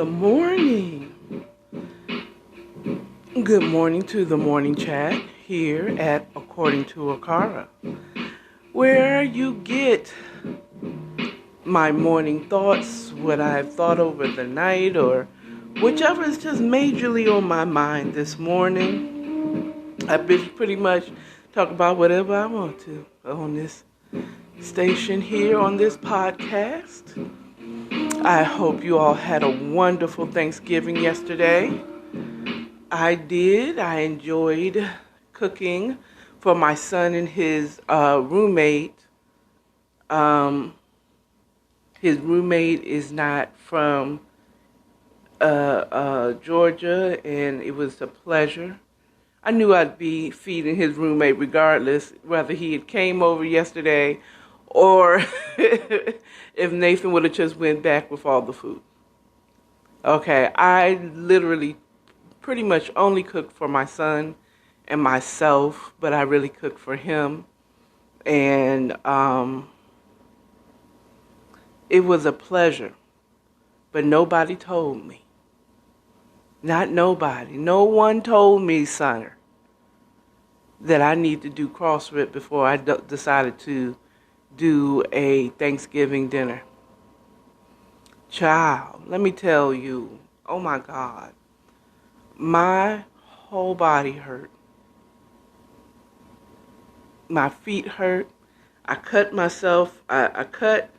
Good morning. Good morning to the morning chat here at According to Akara, where you get my morning thoughts, what I've thought over the night, or whichever is just majorly on my mind this morning. I've been pretty much talk about whatever I want to on this station here on this podcast. I hope you all had a wonderful Thanksgiving yesterday. I did. I enjoyed cooking for my son and his roommate. His roommate is not from Georgia, and it was a pleasure. I knew I'd be feeding his roommate regardless, whether he had came over yesterday or if Nathan would have just went back with all the food. Okay, I literally pretty much only cooked for my son and myself, but I really cooked for him. And it was a pleasure, but nobody told me. Not nobody. No one told me, Sonner, that I need to do CrossFit before I decided to do a Thanksgiving dinner. Child, let me tell you, oh my God, my whole body hurt. My feet hurt. I cut myself. I cut,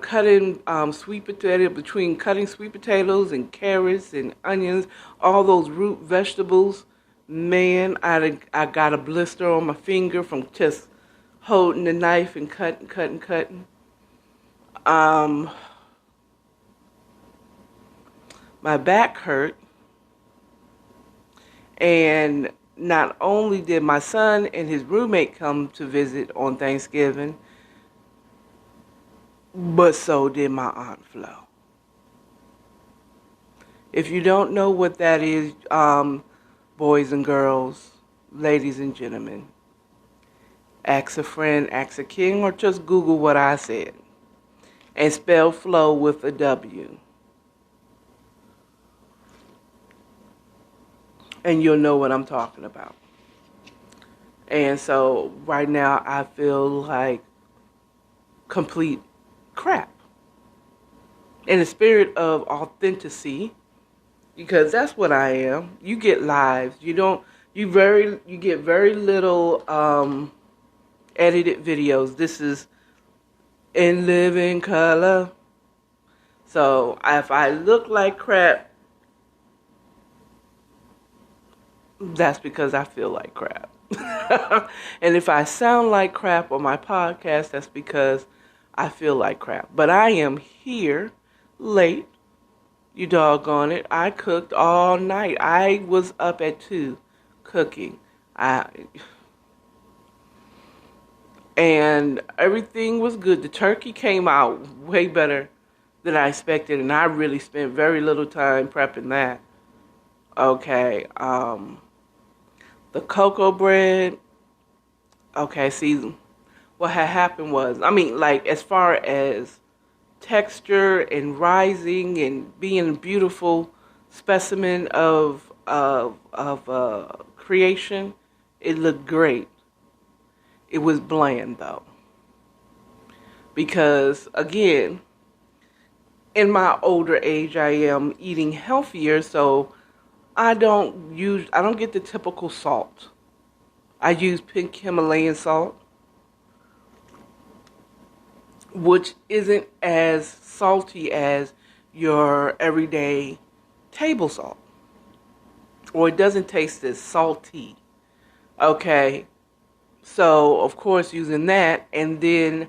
cutting sweet potato, between cutting sweet potatoes and carrots and onions, all those root vegetables. Man, I got a blister on my finger from just holding the knife and cutting. My back hurt. And not only did my son and his roommate come to visit on Thanksgiving, but so did my Aunt Flo. If you don't know what that is, boys and girls, ladies and gentlemen, ask a friend, ask a king, or just Google what I said. And spell Flo with a W. And you'll know what I'm talking about. And so right now I feel like complete crap. In the spirit of authenticity, because that's what I am. You get lives. You get very little edited videos. This is in living color. So if I look like crap, that's because I feel like crap. And if I sound like crap on my podcast, that's because I feel like crap. But I am here late. You doggone it. I cooked all night. I was up at 2 cooking. And everything was good. The turkey came out way better than I expected, and I really spent very little time prepping that. Okay, the cocoa bread, okay, see, what had happened was, as far as texture and rising and being a beautiful specimen of creation, it looked great. It was bland, though. Because, again, in my older age, I am eating healthier, so I don't get the typical salt. I use pink Himalayan salt, which isn't as salty as your everyday table salt. Or it doesn't taste as salty. Okay, so of course using that, and then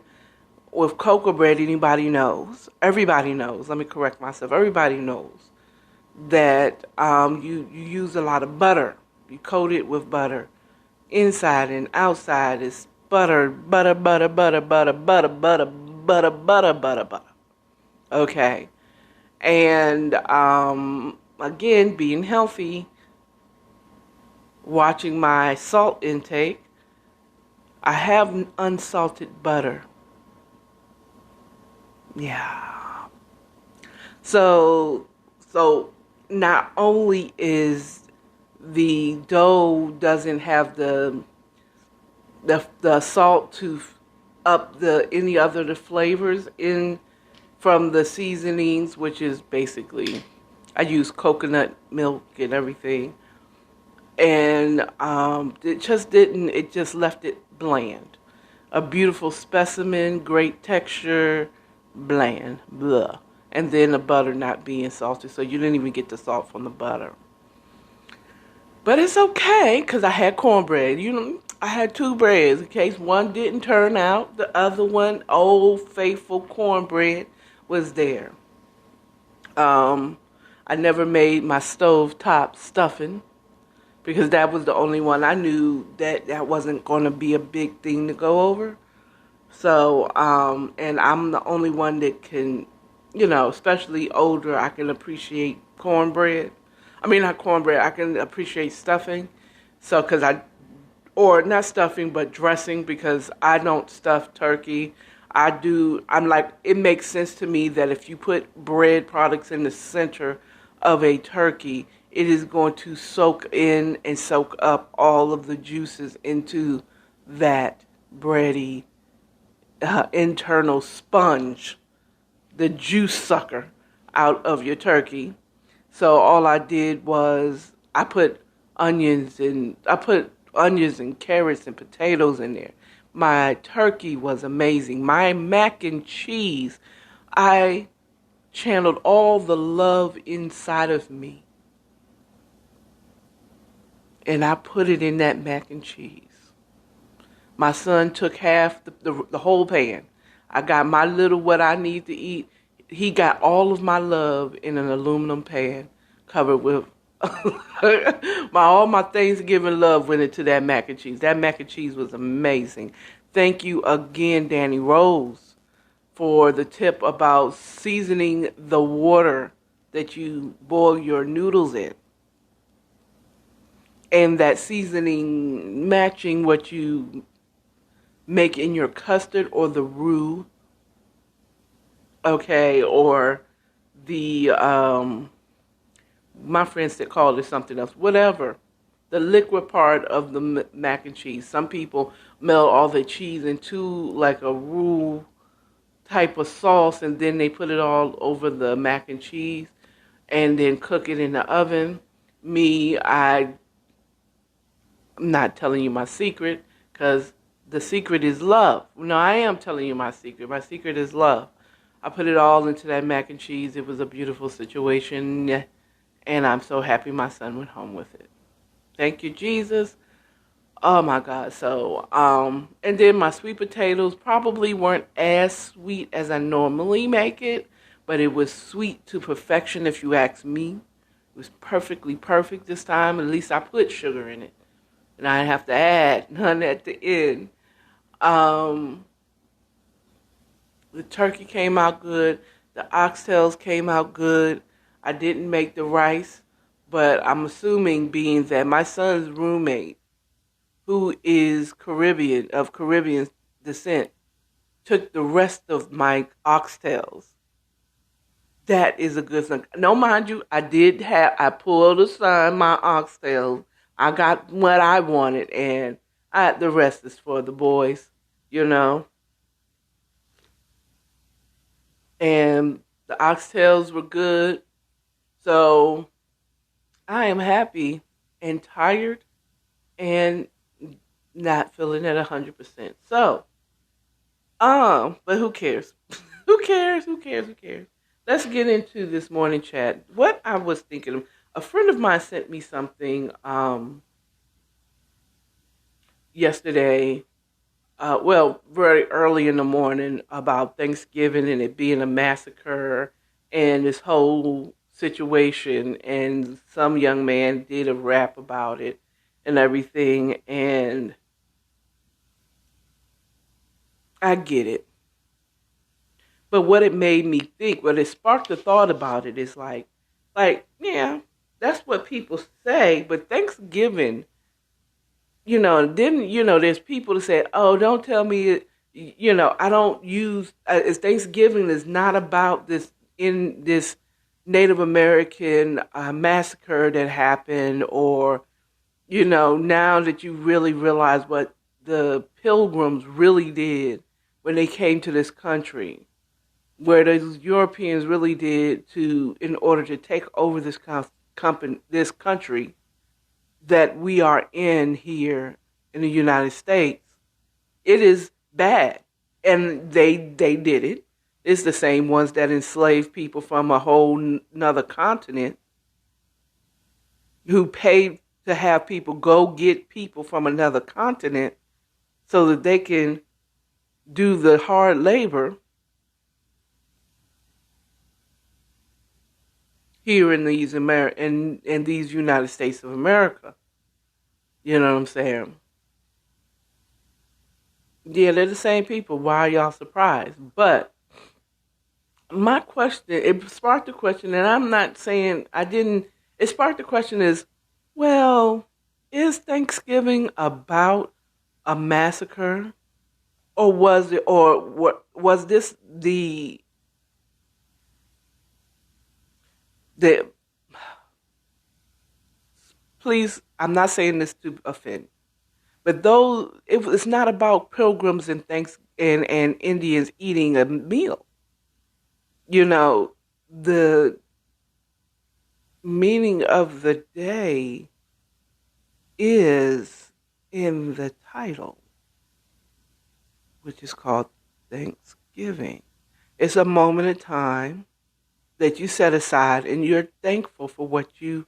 with cocoa bread, everybody knows, let me correct myself, everybody knows that you use a lot of butter. You coat it with butter. Inside and outside is butter. Okay. And again, being healthy, watching my salt intake, I have unsalted butter. Yeah. So, so not only is the dough doesn't have the salt to up the any other the flavors in from the seasonings, which is basically I use coconut milk and everything, and it just didn't. It just left it bland. A beautiful specimen, great texture, bland, blah. And then the butter not being salty, so you didn't even get the salt from the butter. But it's okay, because I had cornbread. You know, I had two breads in case one didn't turn out. The other one, old faithful cornbread, was there. Um, I never made my stovetop stuffing because that was the only one I knew that wasn't going to be a big thing to go over. So, and I'm the only one that can, especially older, I can appreciate cornbread. I mean, not cornbread, I can appreciate stuffing. So, or not stuffing, but dressing, because I don't stuff turkey. I'm like, it makes sense to me that if you put bread products in the center of a turkey, it is going to soak in and soak up all of the juices into that bready internal sponge, the juice sucker out of your turkey. So all I did was I put onions and carrots and potatoes in there. My turkey was amazing. My mac and cheese, I channeled all the love inside of me and I put it in that mac and cheese. My son took half the whole pan. I got my little what I need to eat. He got all of my love in an aluminum pan covered with all my Thanksgiving love went into that mac and cheese. That mac and cheese was amazing. Thank you again, Danny Rose, for the tip about seasoning the water that you boil your noodles in. And that seasoning matching what you make in your custard or the roux, okay, or the my friends that call it something else, whatever, the liquid part of the mac and cheese. Some people melt all the cheese into like a roux type of sauce, and then they put it all over the mac and cheese and then cook it in the oven. I'm not telling you my secret, because the secret is love. No, I am telling you my secret. My secret is love. I put it all into that mac and cheese. It was a beautiful situation, and I'm so happy my son went home with it. Thank you, Jesus. Oh my God. So, and then my sweet potatoes probably weren't as sweet as I normally make it, but it was sweet to perfection if you ask me. It was perfectly perfect this time. At least I put sugar in it, and I didn't have to add none at the end. Um, the turkey came out good. The oxtails came out good. I didn't make the rice, but I'm assuming being that my son's roommate, who is of Caribbean descent, took the rest of my oxtails. That is a good thing. No, mind you, I pulled aside my oxtails. I got what I wanted, and the rest is for the boys, you know. And the oxtails were good. So I am happy and tired and not feeling at 100%. So, but who cares? Who cares? Who cares? Who cares? Let's get into this morning chat. What I was thinking, a friend of mine sent me something yesterday, very early in the morning, about Thanksgiving and it being a massacre and this whole situation. And some young man did a rap about it and everything. And I get it. But what it made me think, what it sparked a thought about it is yeah, that's what people say, but Thanksgiving, then, there's people that say, oh, don't tell me, I don't use, Thanksgiving is not about this, in this Native American massacre that happened, or, now that you really realize what the pilgrims really did when they came to this country, where those Europeans really did in order to take over this country that we are in here in the United States. It is bad, and they did it. It's the same ones that enslaved people from a whole another continent, who paid to have people go get people from another continent so that they can do the hard labor here in these United States of America. You know what I'm saying? Yeah, they're the same people. Why are y'all surprised? But my question, it sparked a question, and I'm not saying I didn't. It sparked the question is, well, is Thanksgiving about a massacre, or was this the please, I'm not saying this to offend, but though it's not about pilgrims and Indians eating a meal. The meaning of the day is in the title, which is called Thanksgiving. It's a moment in time that you set aside and you're thankful for what you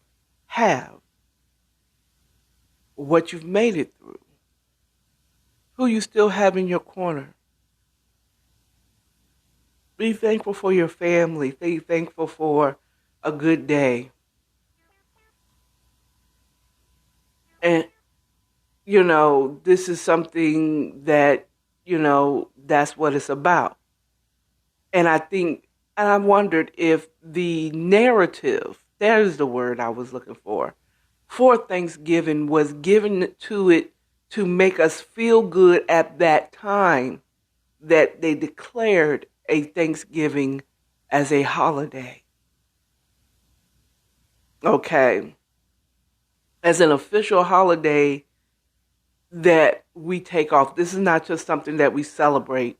have, what you've made it through, who you still have in your corner. Be thankful for your family. Be thankful for a good day. And, this is something that, that's what it's about. And I wondered if the narrative, that is the word I was looking for Thanksgiving, was given to it to make us feel good at that time that they declared a Thanksgiving as a holiday. Okay. As an official holiday that we take off. This is not just something that we celebrate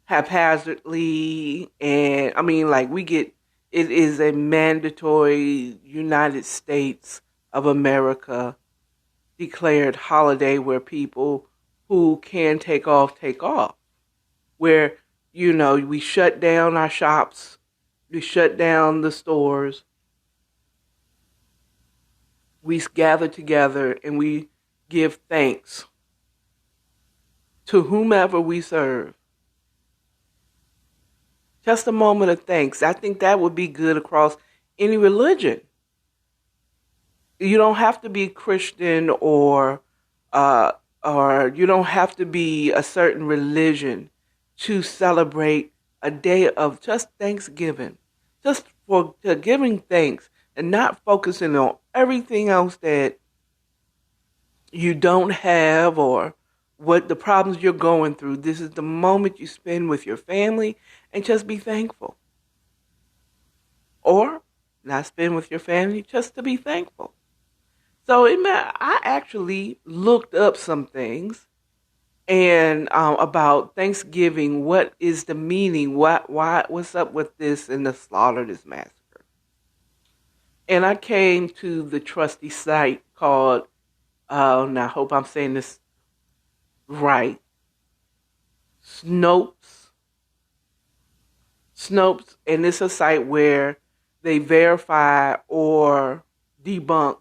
haphazardly. And it is a mandatory United States of America declared holiday where people who can take off, where, we shut down our shops, we shut down the stores, we gather together and we give thanks to whomever we serve. Just a moment of thanks. I think that would be good across any religion. You don't have to be Christian or you don't have to be a certain religion to celebrate a day of just Thanksgiving, just for giving thanks and not focusing on everything else that you don't have or what the problems you're going through. This is the moment you spend with your family and just be thankful. Or not spend with your family, just to be thankful. So I actually looked up some things and about Thanksgiving. What is the meaning? What's up with this and the slaughter, this massacre? And I came to the trusty site called, and I hope I'm saying this right, Snopes, and it's a site where they verify or debunk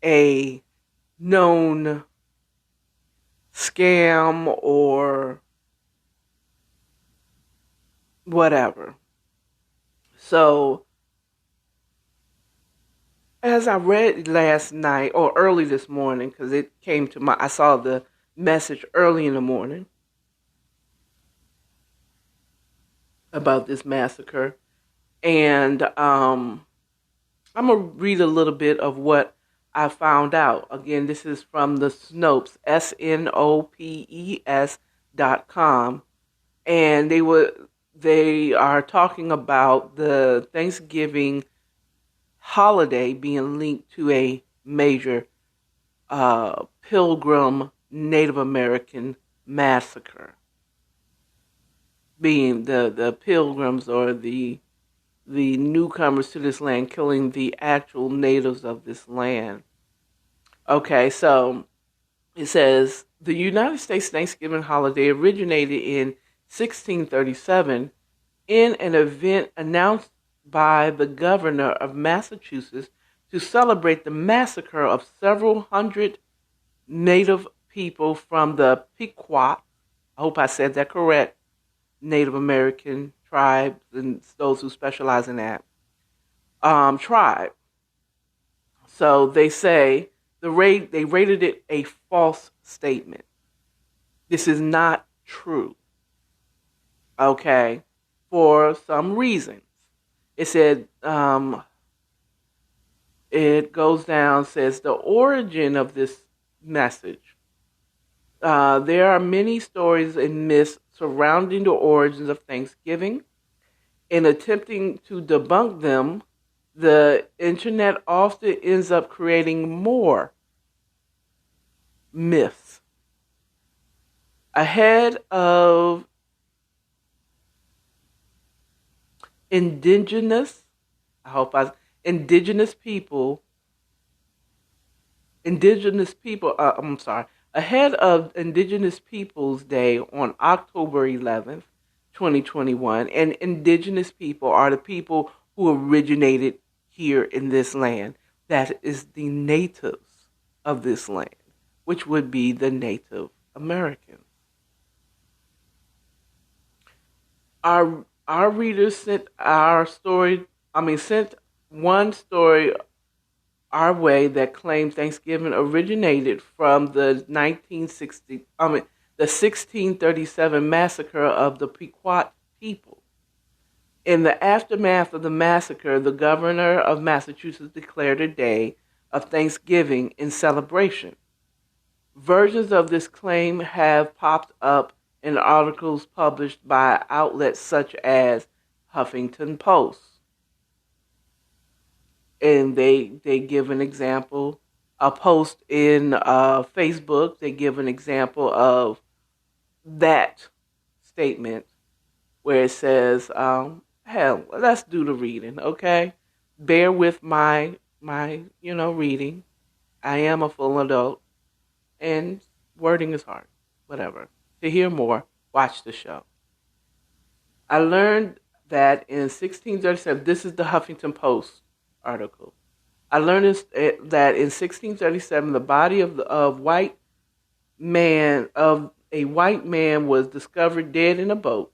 a known scam or whatever. So, as I read last night or early this morning, because I saw the message early in the morning about this massacre, and I'm gonna read a little bit of what I found out. Again, this is from the Snopes, SNOPES.com, and they are talking about the Thanksgiving holiday being linked to a major Pilgrim Native American massacre, being the Pilgrims or the newcomers to this land killing the actual natives of this land. Okay, so it says the United States Thanksgiving holiday originated in 1637 in an event announced by the governor of Massachusetts to celebrate the massacre of several hundred native people from the Pequot, I hope I said that correct, Native American tribes and those who specialize in that tribe. So they say they rated it a false statement. This is not true. Okay, for some reasons. It said it goes down, says the origin of this message. There are many stories and myths surrounding the origins of Thanksgiving. In attempting to debunk them, the internet often ends up creating more myths. Ahead of indigenous, I hope I, indigenous people, I'm sorry, ahead of Indigenous Peoples Day on October 11th, 2021, and indigenous people are the people who originated here in this land. That is the natives of this land, which would be the Native Americans. Our readers sent sent one story our way that claimed Thanksgiving originated from the 1637 massacre of the Pequot people. In the aftermath of the massacre, the governor of Massachusetts declared a day of Thanksgiving in celebration. Versions of this claim have popped up in articles published by outlets such as Huffington Post. And they give an example, a post in Facebook, they give an example of that statement where it says, hell, let's do the reading, okay? Bear with my reading. I am a full adult, and wording is hard, whatever. To hear more, watch the show. I learned that in 1637, this is the Huffington Post article. I learned that in 1637, the body of a white man was discovered dead in a boat.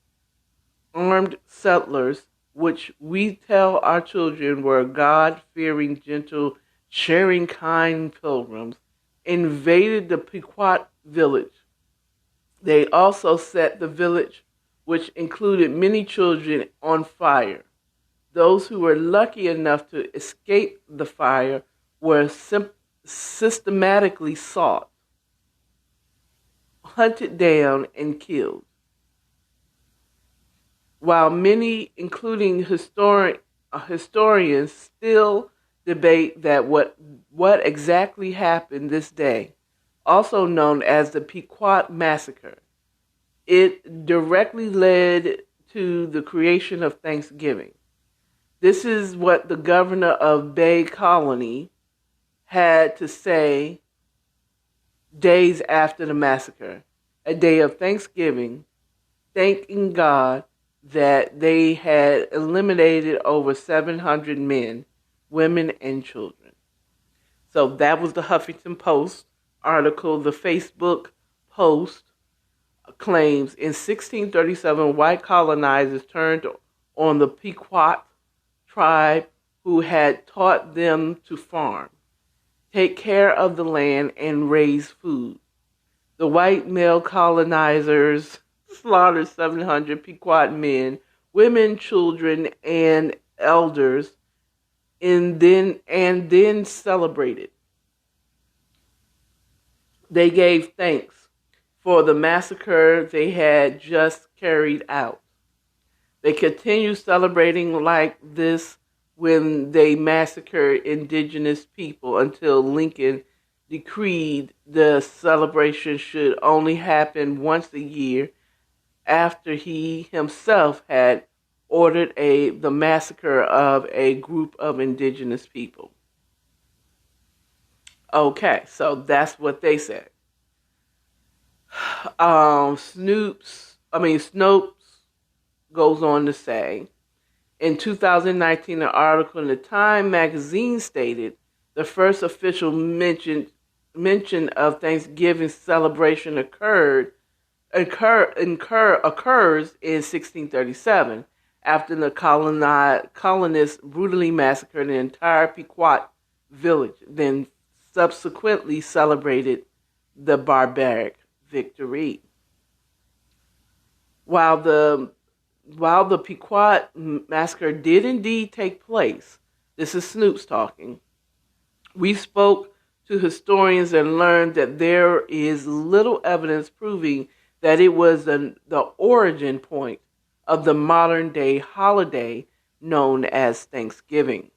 Armed settlers, which we tell our children were God-fearing, gentle, sharing, kind pilgrims, invaded the Pequot village. They also set the village, which included many children, on fire. Those who were lucky enough to escape the fire were systematically sought, hunted down, and killed. While many, including historians, still debate that what exactly happened this day, also known as the Pequot Massacre, it directly led to the creation of Thanksgiving. This is what the governor of Bay Colony had to say days after the massacre, a day of Thanksgiving, thanking God that they had eliminated over 700 men, women, and children. So that was the Huffington Post article. The Facebook post claims in 1637, white colonizers turned on the Pequot tribe who had taught them to farm, take care of the land, and raise food. The white male colonizers slaughtered 700 Pequot men, women, children, and elders, and then celebrated. They gave thanks for the massacre they had just carried out. They continue celebrating like this when they massacred indigenous people until Lincoln decreed the celebration should only happen once a year after he himself had ordered the massacre of a group of indigenous people. Okay, so that's what they said. Snopes goes on to say, in 2019, an article in the Time magazine stated the first official mention of Thanksgiving celebration occurs in 1637 after the colonists brutally massacred an entire Pequot village, then subsequently celebrated the barbaric victory. While the Pequot massacre did indeed take place, this is Snoops talking, we spoke to historians and learned that there is little evidence proving that it was the origin point of the modern day holiday known as Thanksgiving.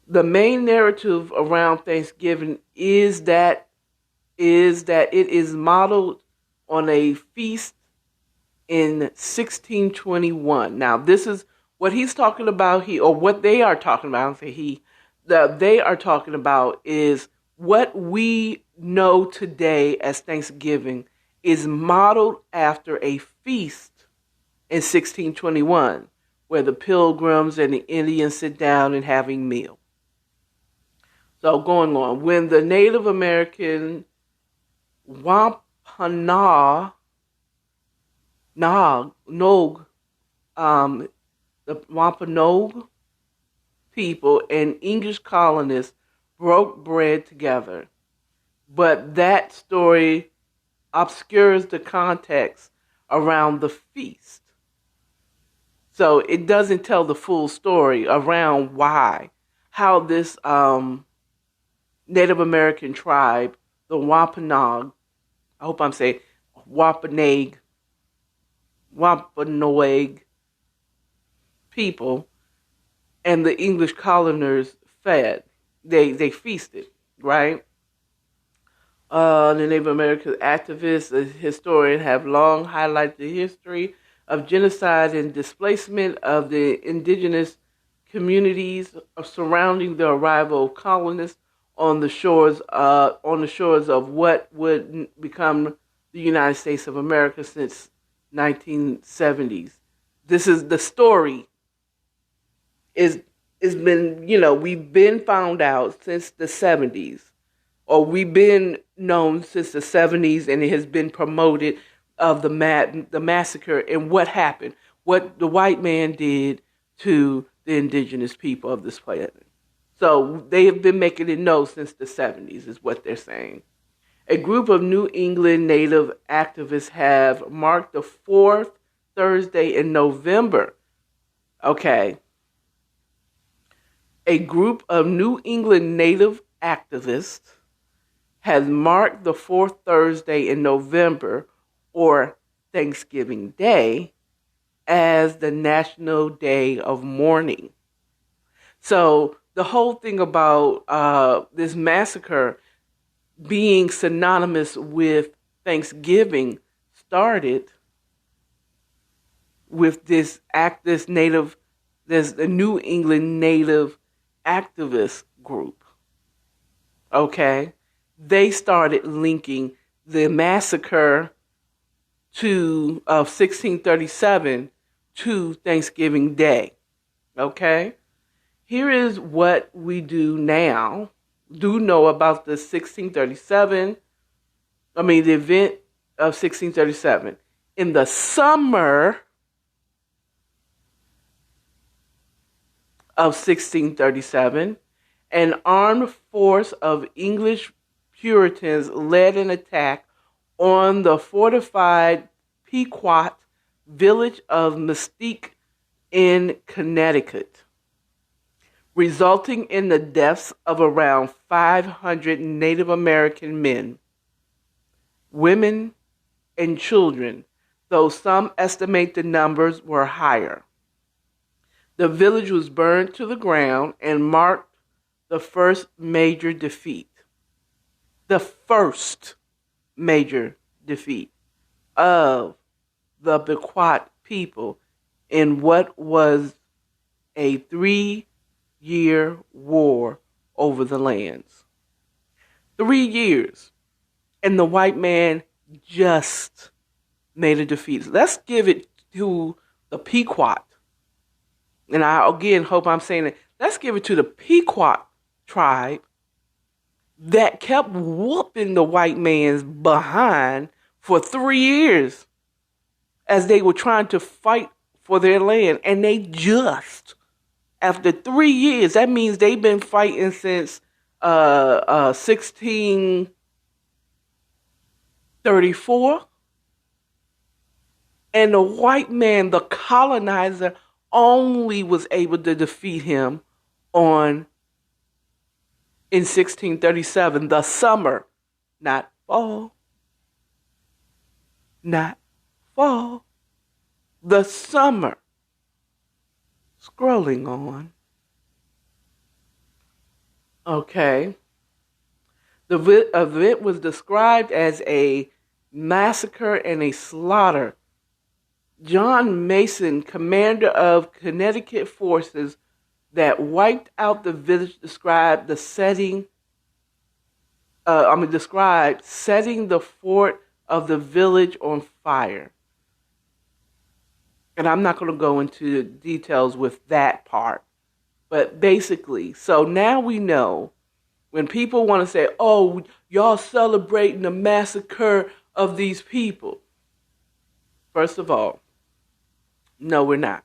The main narrative around Thanksgiving is that it is modeled on a feast in 1621. Now, this is what he's talking about here, or what they are talking about. I don't say he. They are talking about is what we know today as Thanksgiving is modeled after a feast in 1621, where the Pilgrims and the Indians sit down and having meal. So going on, when the Native American Wampanoag, the Wampanoag people and English colonists broke bread together. But that story obscures the context around the feast. So it doesn't tell the full story around how this Native American tribe, the Wampanoag, I hope I'm saying Wampanoag people, and the English colonists fed. They feasted, right? The Native American activists, a historian, have long highlighted the history of genocide and displacement of the indigenous communities surrounding the arrival of colonists on the shores of what would become the United States of America since 1970s. This is the story. We've been found out since the 70s, or we've been known since the 70s, and it has been promoted of the massacre and what happened, what the white man did to the indigenous people of this planet. So they have been making it known since the 70s, is what they're saying. A group of New England Native activists have marked the fourth Thursday in November. Okay. A group of New England Native activists has marked the fourth Thursday in November, or Thanksgiving Day, as the National Day of Mourning. So the whole thing about this massacre being synonymous with Thanksgiving started with this the New England Native activist group. Okay? They started linking the massacre of 1637 to Thanksgiving Day. Okay? Here is what we do know about the event of 1637. In the summer of 1637, an armed force of English Puritans led an attack on the fortified Pequot village of Mesquite in Connecticut, resulting in the deaths of around 500 Native American men, women, and children. though some estimate the numbers were higher. The village was burned to the ground and marked the first major defeat. The first major defeat of the Pequot people in what was a 3-year war over the lands. 3 years. And the white man just made a defeat. Let's give it to the Pequot. And I again hope I'm saying it. Let's give it to the Pequot tribe that kept whooping the white man's behind for 3 years as they were trying to fight for their land. And they just, after 3 years, that means they've been fighting since 1634. And the white man, the colonizer, only was able to defeat him in 1637, the summer, not fall, the summer. Scrolling on. Okay. The event was described as a massacre and a slaughter. John Mason, commander of Connecticut forces that wiped out the village, described setting the fort of the village on fire. And I'm not going to go into details with that part. But basically, so now we know when people want to say, oh, y'all celebrating the massacre of these people. First of all, no, we're not.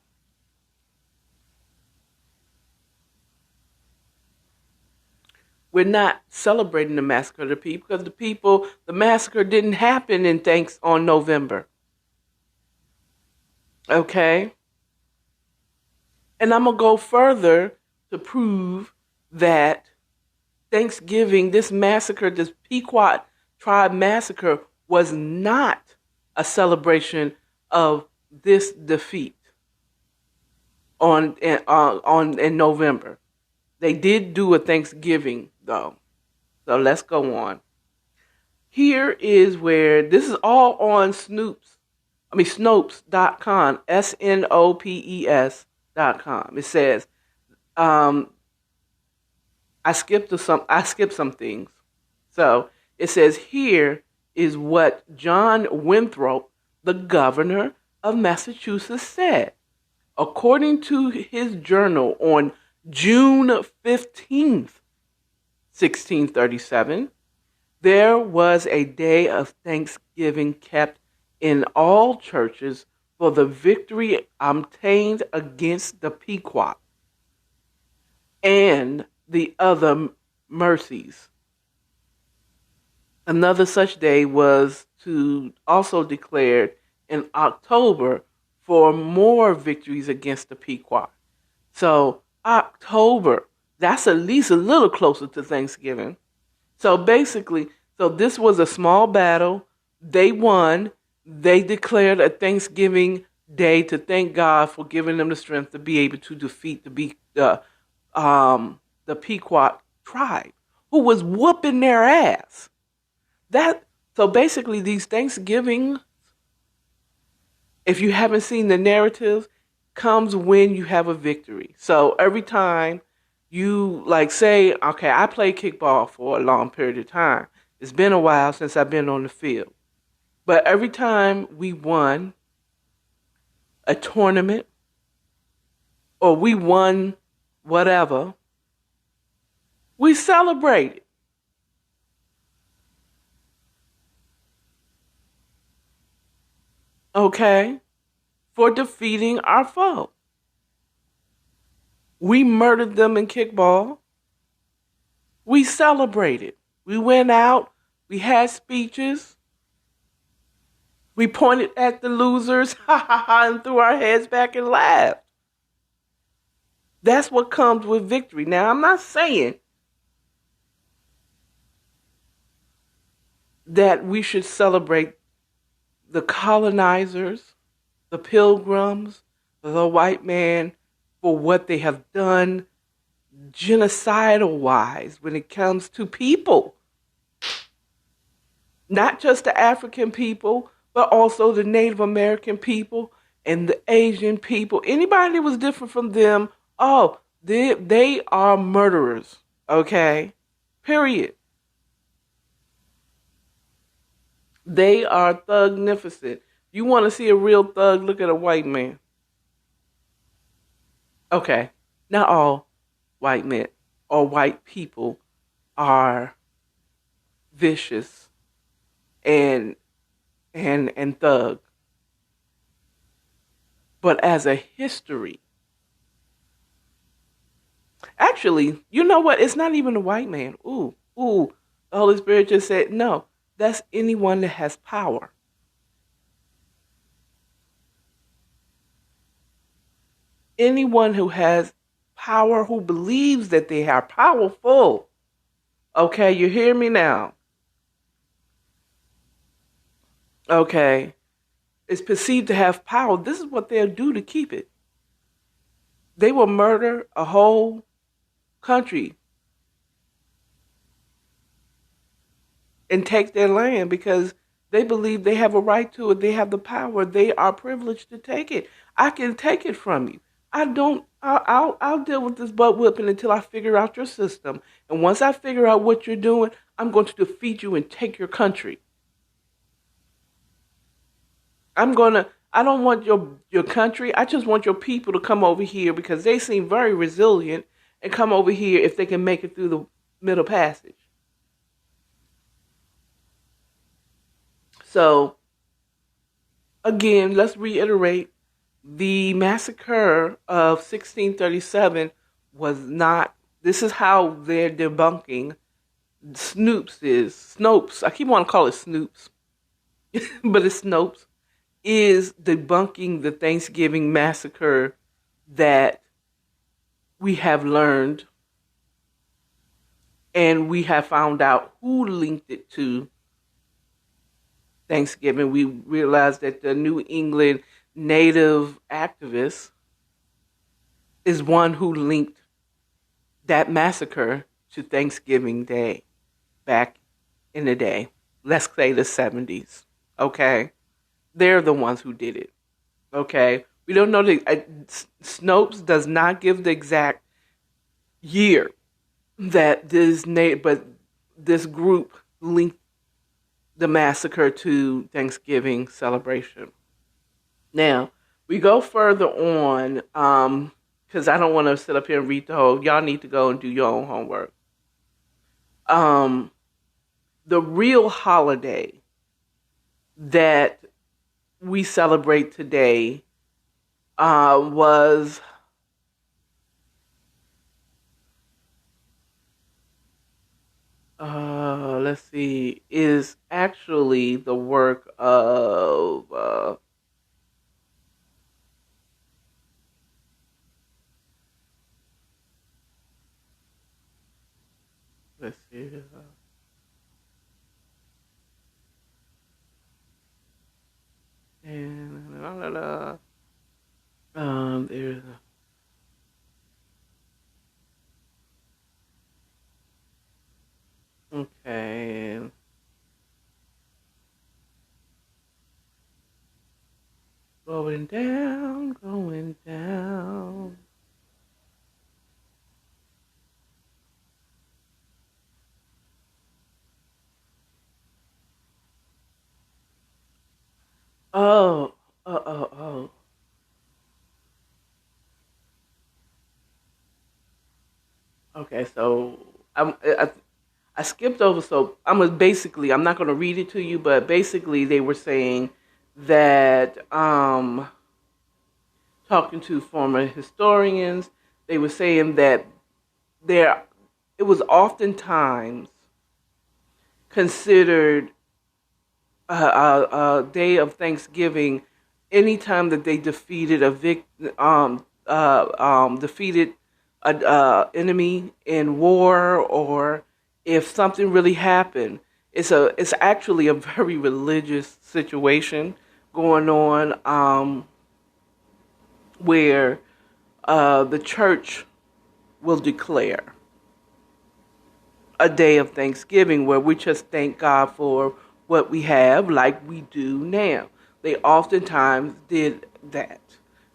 We're not celebrating the massacre of the people because the massacre didn't happen on November. Okay? And I'm going to go further to prove that Thanksgiving, this massacre, this Pequot tribe massacre, was not a celebration of this defeat in November. They did do a Thanksgiving, though. So let's go on. Here is where, this is all on Snopes.com, Snopes.com. It says, I skipped some things. So it says, here is what John Winthrop, the governor of Massachusetts, said. According to his journal on June 15th, 1637, there was a day of thanksgiving kept in all churches for the victory obtained against the Pequot and the other mercies. Another such day was also declared in October for more victories against the Pequot. So October, that's at least a little closer to Thanksgiving. So basically, this was a small battle. They won. They declared a Thanksgiving day to thank God for giving them the strength to be able to defeat the Pequot tribe, who was whooping their ass. So basically, these Thanksgiving, if you haven't seen the narratives, comes when you have a victory. So every time you say, okay, I played kickball for a long period of time. It's been a while since I've been on the field. But every time we won a tournament or we won whatever, we celebrated. Okay? For defeating our foe. We murdered them in kickball. We celebrated. We went out. We had speeches. We pointed at the losers and threw our heads back and laughed. That's what comes with victory. Now, I'm not saying that we should celebrate the colonizers, the pilgrims, the white man for what they have done genocidal wise when it comes to people. Not just the African people, but also the Native American people and the Asian people. Anybody that was different from them, oh, they are murderers. Okay? Period. They are thugnificent. You want to see a real thug, look at a white man. Okay. Not all white men or white people are vicious and and thug. But as a history, actually, you know what? It's not even a white man. Ooh. The Holy Spirit just said, no, that's anyone that has power. Anyone who has power, who believes that they are powerful. Okay, you hear me now? Okay. Is perceived to have power. This is what they'll do to keep it. They will murder a whole country and take their land because they believe they have a right to it. They have the power. They are privileged to take it. I can take it from you. I don't. I'll deal with this butt whipping until I figure out your system. And once I figure out what you're doing, I'm going to defeat you and take your country. I don't want your country. I just want your people to come over here because they seem very resilient and come over here if they can make it through the Middle Passage. So, again, let's reiterate the massacre of 1637 was not, this is how they're debunking Snopes, I keep wanting to call it Snoops, but it's Snopes, is debunking the Thanksgiving massacre that we have learned and we have found out who linked it to Thanksgiving. We realized that the New England Native activist is one who linked that massacre to Thanksgiving Day back in the day. Let's say the 70s. Okay? They're the ones who did it. Okay? We don't know Snopes does not give the exact year that but this group linked the massacre to Thanksgiving celebration. Now, we go further on, because I don't want to sit up here and read the whole, y'all need to go and do your own homework. The real holiday that we celebrate today was let's see, is actually the work of let's see. And there's okay. Going down, going down. Oh. Okay, so I skipped over. So I'm not going to read it to you, but basically they were saying that talking to former historians, they were saying that it was oftentimes considered a day of Thanksgiving anytime that they defeated defeated a enemy in war, or if something really happened. It's actually a very religious situation. going on where the church will declare a day of Thanksgiving where we just thank God for what we have, like we do now. They oftentimes did that.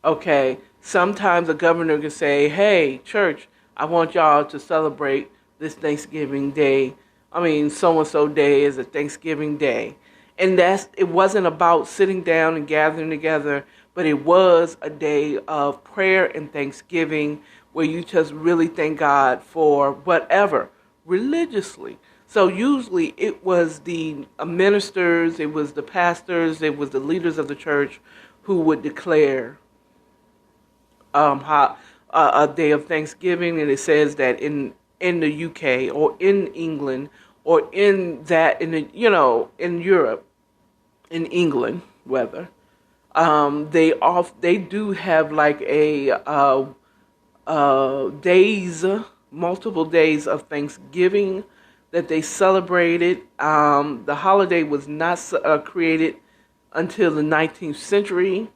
Okay, sometimes the governor can say, "Hey, church, I want y'all to celebrate this Thanksgiving day. I mean, so and so day is a Thanksgiving day." And it wasn't about sitting down and gathering together, but it was a day of prayer and thanksgiving where you just really thank God for whatever religiously. So usually it was the ministers, it was the pastors, it was the leaders of the church who would declare a day of Thanksgiving, and it says that in the UK or in England or in in Europe, in England, whether they do have like a days, multiple days of Thanksgiving that they celebrated. The holiday was not created until the 19th century.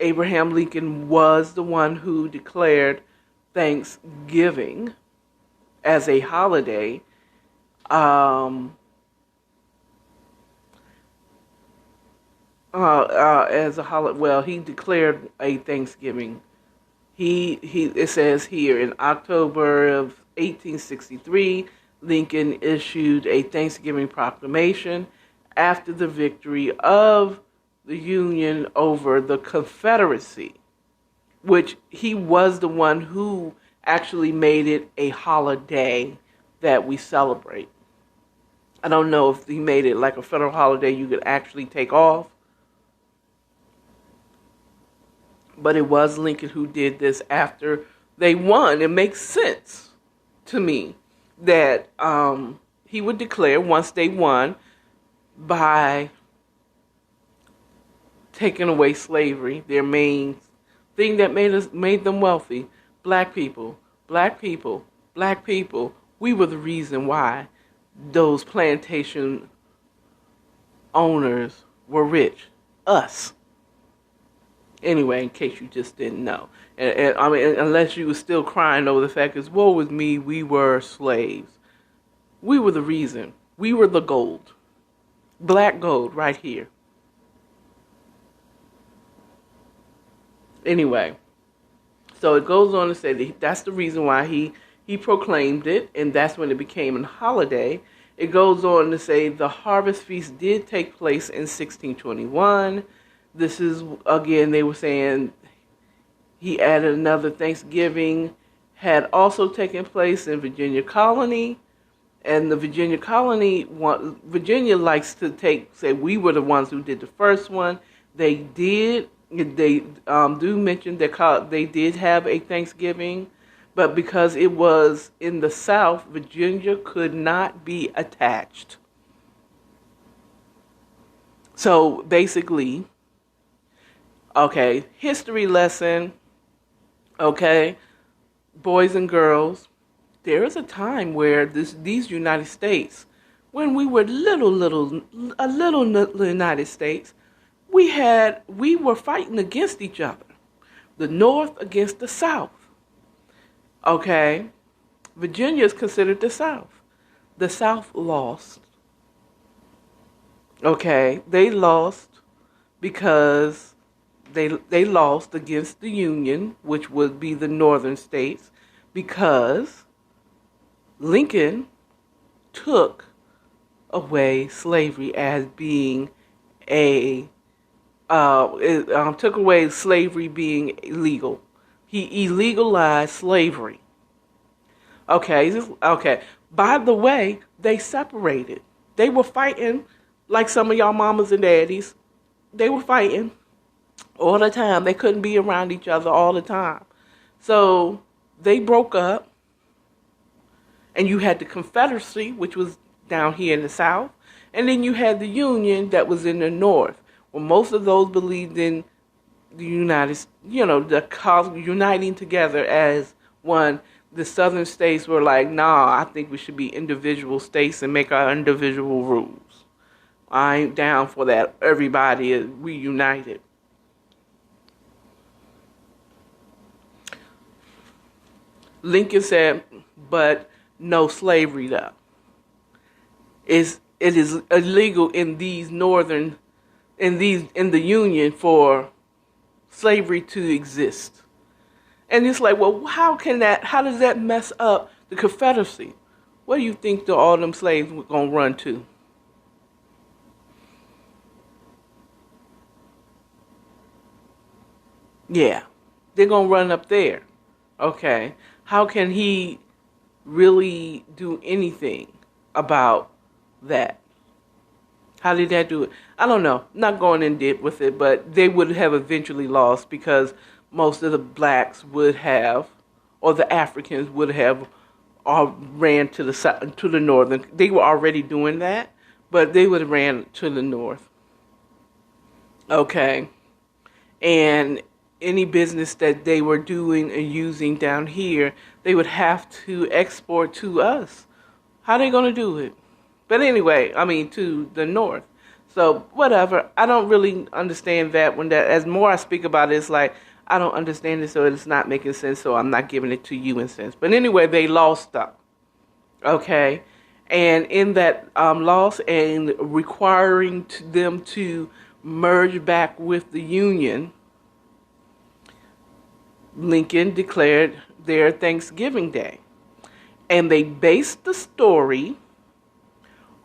Abraham Lincoln was the one who declared Thanksgiving as a holiday. Well, he declared a Thanksgiving. It says here in October of 1863, Lincoln issued a Thanksgiving proclamation after the victory of the Union over the Confederacy, which he was the one who actually made it a holiday that we celebrate. I don't know if he made it like a federal holiday you could actually take off, but it was Lincoln who did this after they won. It makes sense to me that he would declare once they won by taking away slavery, their main thing that made them wealthy. Black people, black people, black people. We were the reason why those plantation owners were rich. Us. Anyway, in case you just didn't know. And I mean, unless you were still crying over the fact is, woe with me, we were slaves. We were the reason. We were the gold. Black gold right here. Anyway, so it goes on to say that that's the reason why he proclaimed it, and that's when it became a holiday. It goes on to say the harvest feast did take place in 1621. This is, again, they were saying he added another Thanksgiving had also taken place in Virginia Colony. And the Virginia Colony, Virginia likes to say we were the ones who did the first one. They did. They do mention that they did have a Thanksgiving, but because it was in the South, Virginia could not be attached. So basically, okay, history lesson, okay, boys and girls, there is a time where these United States, when we were a little United States, we were fighting against each other. The North against the South. Okay? Virginia is considered the South. The South lost. Okay? They lost because they lost against the Union, which would be the northern states, because Lincoln took away slavery as being took away slavery being illegal. He illegalized slavery. Okay. By the way, they separated. They were fighting like some of y'all mamas and daddies. They were fighting all the time. They couldn't be around each other all the time. So they broke up. And you had the Confederacy, which was down here in the South. And then you had the Union that was in the North. Well, most of those believed in the uniting together as one. The Southern states were like, nah, I think we should be individual states and make our individual rules. I ain't down for that. Everybody is reunited. Lincoln said, but no slavery though. It is illegal in these northern in the Union for slavery to exist. And it's like, well, how does that mess up the Confederacy? Where do you think all them slaves were gonna run to? Yeah, they're gonna run up there. Okay, how can he really do anything about that? How did that do it? I don't know. Not going in depth with it, but they would have eventually lost because most of the blacks would have, or the Africans would have, all ran to the south, to the northern. They were already doing that, but they would have ran to the north. Okay, and any business that they were doing and using down here, they would have to export to us. How are they going to do it? But anyway, I mean to the north. So whatever. I don't really understand that. As more I speak about it, it's like I don't understand it, so it's not making sense. So I'm not giving it to you in sense. But anyway, they lost stuff. Okay, and in that loss and requiring them to merge back with the Union, Lincoln declared their Thanksgiving Day, and they based the story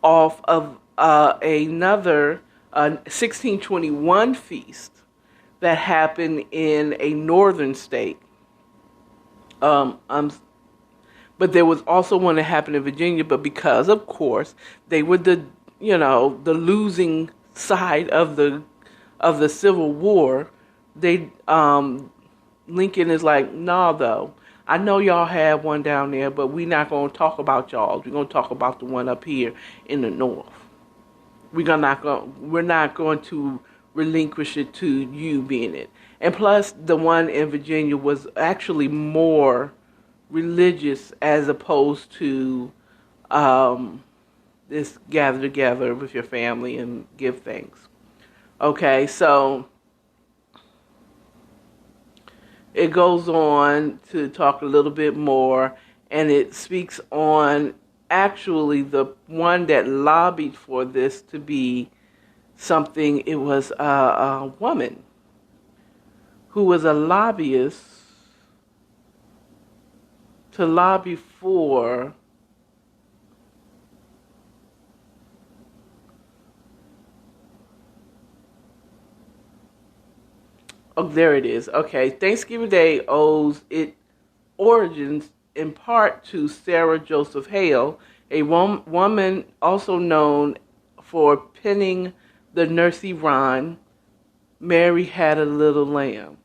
off of another 1621 feast that happened in a northern state. Um, um, but there was also one that happened in Virginia. But because, of course, they were the losing side of the Civil War, they Lincoln is like, nah, though. I know y'all have one down there, but we're not going to talk about y'all. We're going to talk about the one up here in the north. We're not going to relinquish it to you being it. And plus, the one in Virginia was actually more religious as opposed to this gather together with your family and give thanks. Okay, so it goes on to talk a little bit more, and it speaks on actually the one that lobbied for this to be something. It was a woman who was a lobbyist to lobby for oh, there it is. Okay, Thanksgiving Day owes its origins in part to Sarah Joseph Hale, a woman also known for penning the nursery rhyme Mary Had a Little Lamb,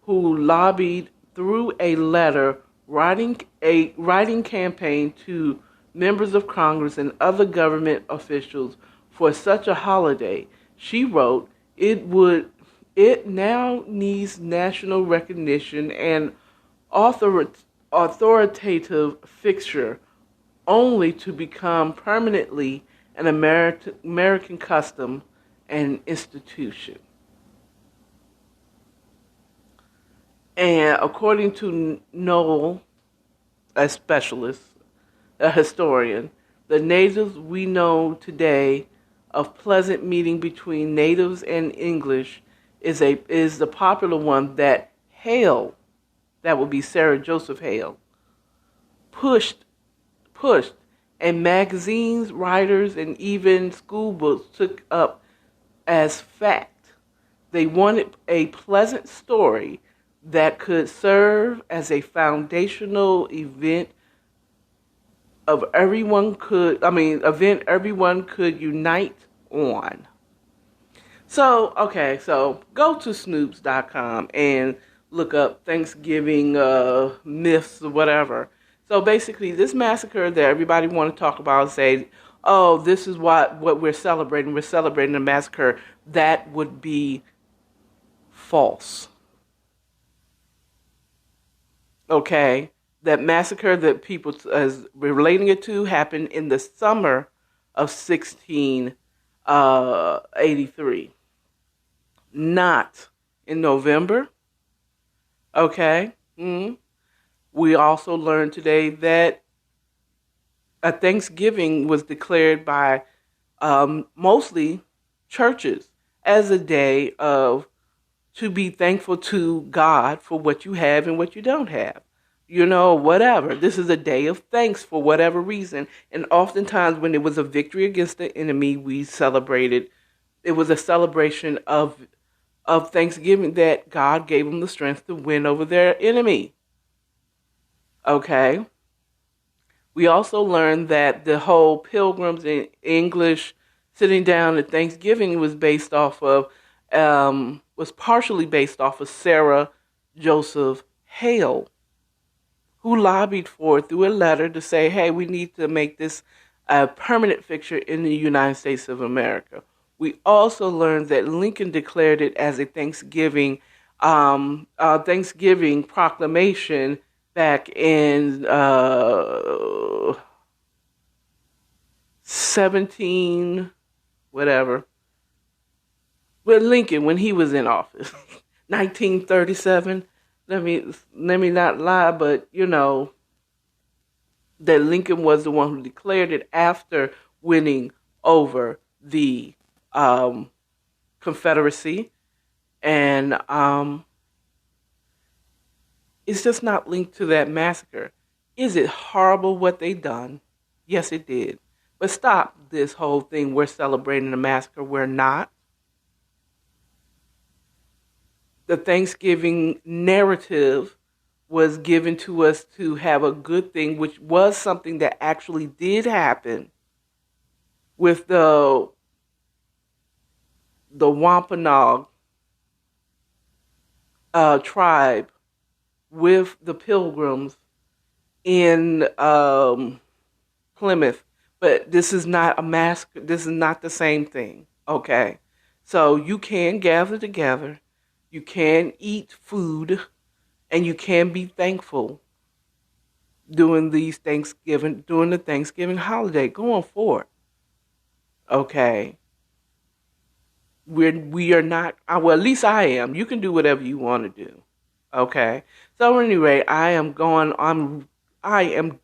who lobbied through a letter writing campaign to members of Congress and other government officials for such a holiday. She wrote, it now needs national recognition and authoritative fixture only to become permanently an American custom and institution. And according to Noel, a specialist, a historian, the natives we know today of pleasant meeting between natives and English is the popular one that Hale, that would be Sarah Joseph Hale, pushed, and magazines, writers, and even school books took up as fact. They wanted a pleasant story that could serve as a foundational event event everyone could unite on. So, okay, so go to snoops.com and look up Thanksgiving myths or whatever. So basically, this massacre that everybody want to talk about, say, oh, this is what we're celebrating. We're celebrating a massacre. That would be false. Okay, that massacre that people is relating it to happened in the summer of 1621. '83. Not in November. Okay. We also learned today that a Thanksgiving was declared by mostly churches as a day of to be thankful to God for what you have and what you don't have. Whatever. This is a day of thanks for whatever reason. And oftentimes when it was a victory against the enemy, we celebrated. It was a celebration of Thanksgiving that God gave them the strength to win over their enemy. Okay. We also learned that the whole Pilgrims in English sitting down at Thanksgiving was was partially based off of Sarah Joseph Hale, who lobbied for it through a letter to say, hey, we need to make this a permanent fixture in the United States of America. We also learned that Lincoln declared it as a Thanksgiving proclamation back in 17 whatever. With Lincoln when he was in office, 1937. Let me not lie, but that Lincoln was the one who declared it after winning over the Confederacy, and it's just not linked to that massacre. Is it horrible what they done? Yes, it did. But stop this whole thing. We're celebrating a massacre. We're not. The Thanksgiving narrative was given to us to have a good thing, which was something that actually did happen with the Wampanoag tribe with the Pilgrims in Plymouth. But this is not a massacre. This is not the same thing. Okay? So you can gather together. You can eat food. And you can be thankful during the Thanksgiving holiday going forward. Okay? We are not, well, at least I am. You can do whatever you want to do. Okay? So anyway, I am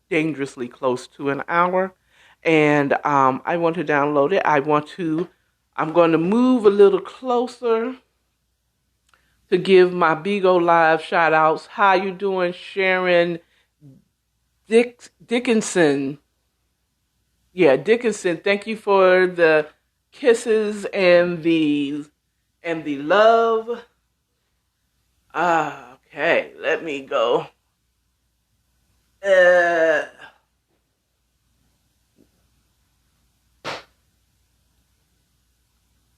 dangerously close to an hour. And I want to download it. I'm going to move a little closer to give my Bigo Live shout outs. How you doing, Sharon Dickinson? Yeah, Dickinson. Thank you for the kisses and the love. Okay, let me go.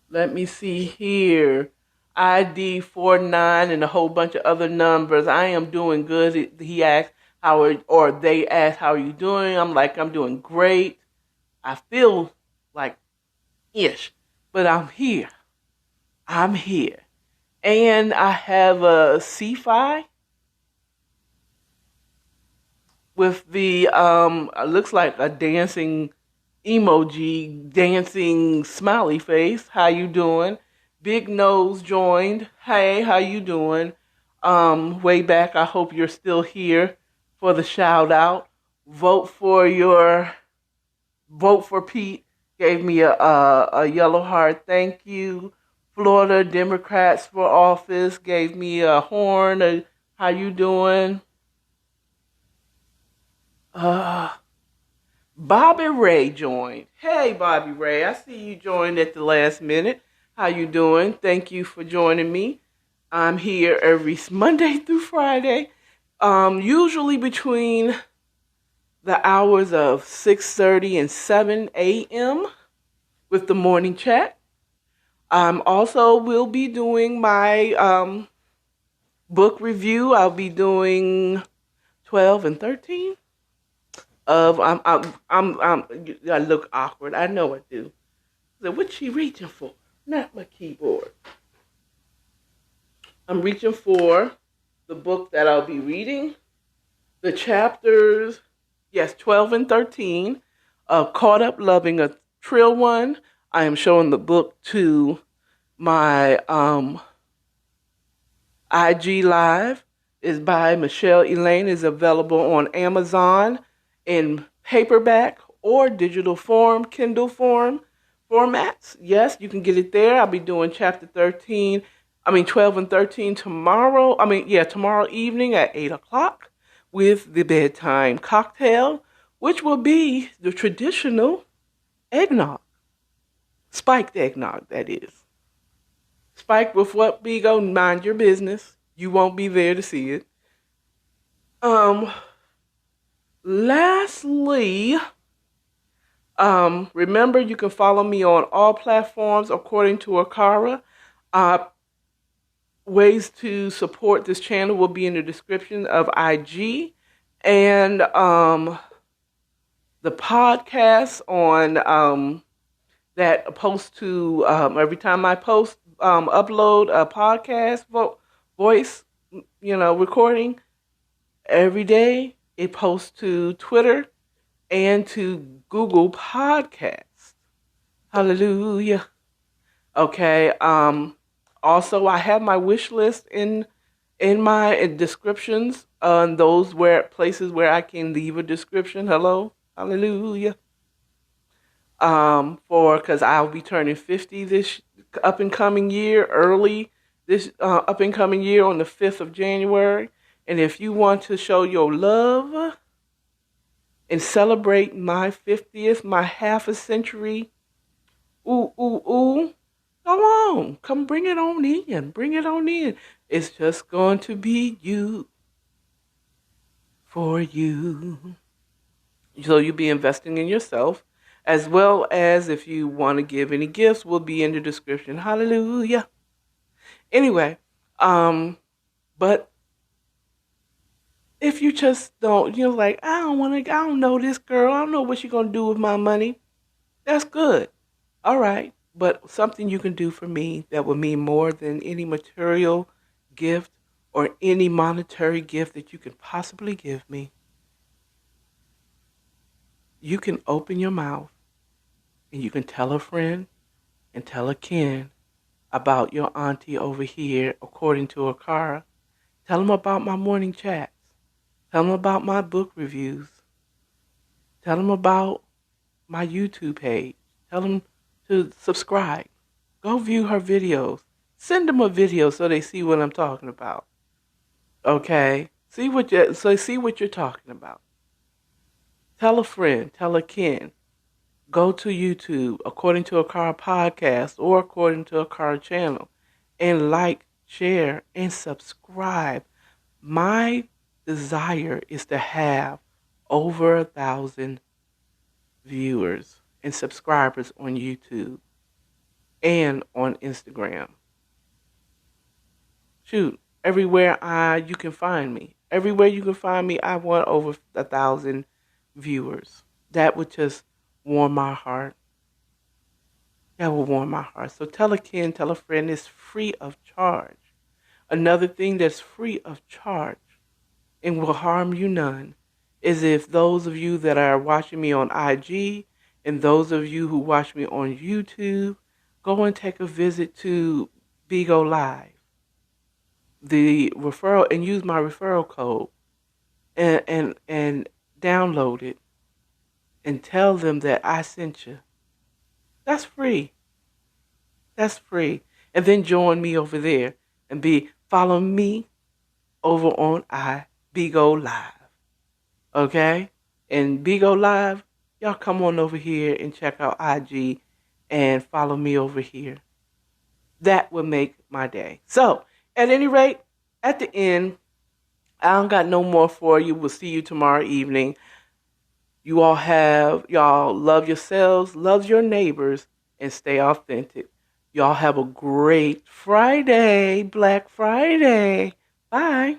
Let me see here. ID 49 and a whole bunch of other numbers. I am doing good. He asked they asked, how are you doing? I'm like, I'm doing great. I feel like ish, but I'm here. I'm here. And I have a C-Fi with the, looks like a dancing emoji, dancing smiley face. How you doing? Big Nose joined. Hey, how you doing? Way back. I hope you're still here for the shout out. Vote for Pete. Gave me a yellow heart. Thank you. Florida Democrats for office gave me a horn. How you doing? Bobby Ray joined. Hey, Bobby Ray. I see you joined at the last minute. How you doing? Thank you for joining me. I'm here every Monday through Friday, usually between the hours of 6:30 and 7 a.m. with the morning chat. Also will be doing my book review. I'll be doing 12 and 13. I look awkward. I know I do. So what's she reaching for? Not my keyboard. I'm reaching for the book that I'll be reading. The chapters, 12 and 13, Caught Up Loving a Trill One. I am showing the book to my IG Live. Is by Michelle Elaine. Is available on Amazon in paperback or digital form, Kindle form formats. Yes, you can get it there. I'll be doing chapter 12 and 13 tomorrow. Tomorrow evening at 8 o'clock with the bedtime cocktail, which will be the traditional eggnog. Spiked eggnog, that is. Spiked with what, Bigo? Mind your business. You won't be there to see it. Lastly, remember you can follow me on all platforms according to Akara. Ways to support this channel will be in the description of IG, and the podcast on that post to every time I upload a podcast voice, recording every day. It posts to Twitter and to Google Podcasts. Hallelujah. Okay. Also, I have my wish list in my descriptions on those places where I can leave a description. Hello. Hallelujah. Because I'll be turning 50 this up and coming year, this up and coming year on the 5th of January. And if you want to show your love and celebrate my 50th, my half a century, come on, come bring it on in. It's just going to be you, for you. So you'll be investing in yourself, as well as if you want to give any gifts, will be in the description. Hallelujah. Anyway, but if you just don't, I don't know this girl. I don't know what she's going to do with my money. That's good. All right. But something you can do for me that will mean more than any material gift or any monetary gift that you could possibly give me. You can open your mouth and you can tell a friend and tell a kin about your auntie over here, according to Akara. Tell them about my morning chats. Tell them about my book reviews. Tell them about my YouTube page. Tell them to subscribe. Go view her videos. Send them a video so they see what I'm talking about. Okay? See what you're talking about. Tell a friend. Tell a kin. Go to YouTube, according to Akara Podcast or according to Akara Channel, and like, share, and subscribe. My desire is to have over 1,000 viewers and subscribers on YouTube and on Instagram. Shoot, everywhere you can find me. Everywhere you can find me, I want over 1,000 viewers. That would just warm my heart. That will warm my heart. So tell a kin, tell a friend, it's free of charge. Another thing that's free of charge and will harm you none is if those of you that are watching me on IG and those of you who watch me on YouTube, go and take a visit to Bigo Live. The referral, and use my referral code and download it and tell them that I sent you. That's free. That's free. And then join me over there and follow me over on Bigo Live. Okay? And Bigo Live, y'all come on over here and check out IG and follow me over here. That will make my day. So, at any rate, at the end, I don't got no more for you. We'll see you tomorrow evening. Y'all love yourselves, love your neighbors, and stay authentic. Y'all have a great Friday, Black Friday. Bye.